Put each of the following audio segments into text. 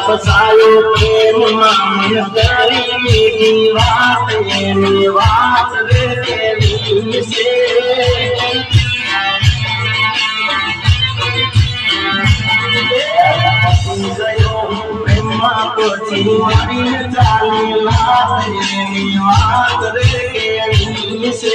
ફસાયો પ્રેમમાં મન કરી એની વાત રે કેવી છે ગયો પ્રેમમાં પછી મારી ચાલેલા એની વાત રે કેવી છે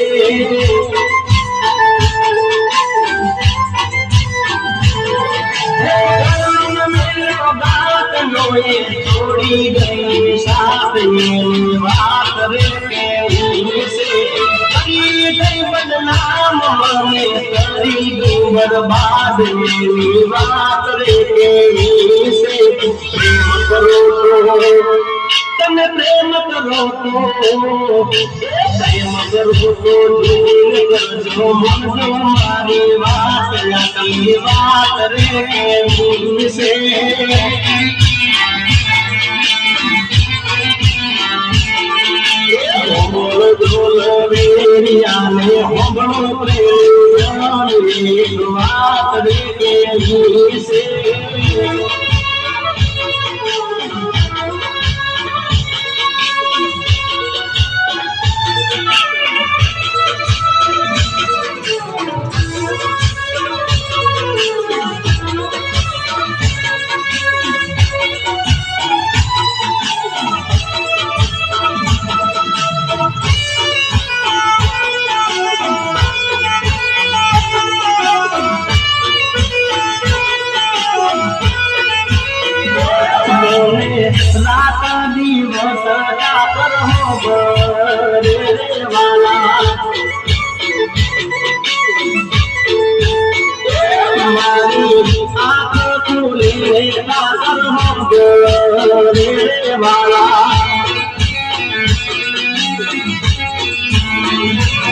छोड़ी गई साथ में बात रे केवी से करी गई बदनाम हमें करी गई बर्बाद मेरी बात रे केवी से प्रेम करो तो तने प्रेम करो तो प्रेम करो तो दिल कर जो मन जो हमारी बात की बात रे केवी से बात रे केवी से रात दिवस जाकर हो रे वाला हमारी आंखें खुले जाकर हो रे वाला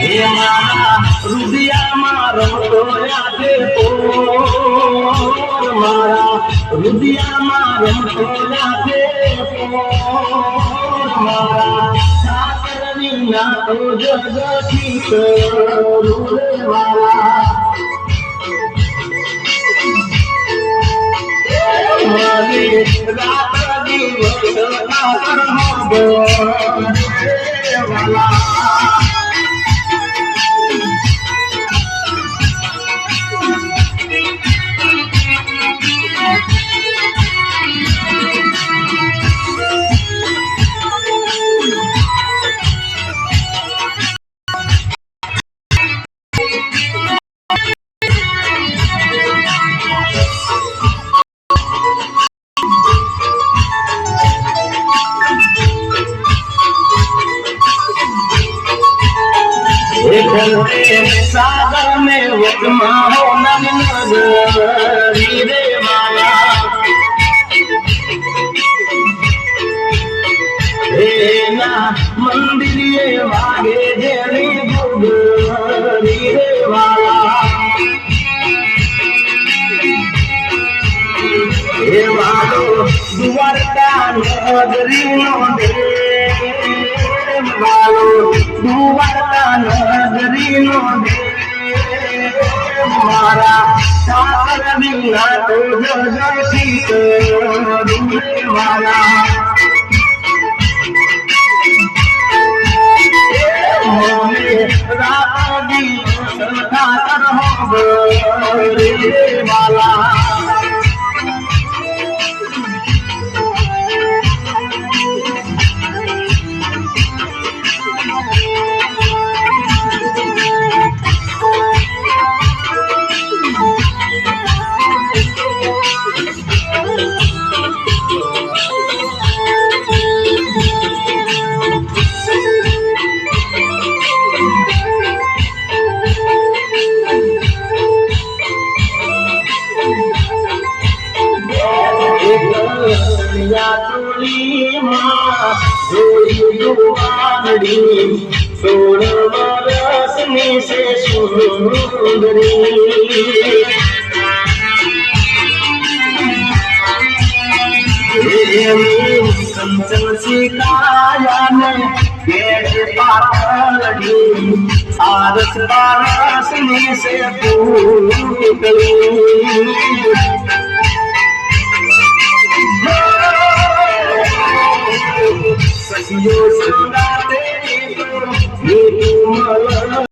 हे मारा रुदिया मारो तो यादे ओ मारा रुदिया मारो तो यादे मारा साकरनी ना तो जग ठीक रूले वाला माली रात दिवस जाकर हो रे वाला सागर में वचमा हो नदी रे माया हे ना मंदिर ये वागे जेरी बुगरी रे वाला हे वालो द्वारका नगरी नो दे वालो द्वारका नगरी नो दे मारा सागर बिना तो जग ठीक रूले वाला रात दिवस खातर हो रे वाला दुआनड़ी 16 बरसनी से सुंदरी कंचन सिकाया ने पेड़ पालड़ी आरस पारसनी से फूटली सखियों संगाते नीतू मला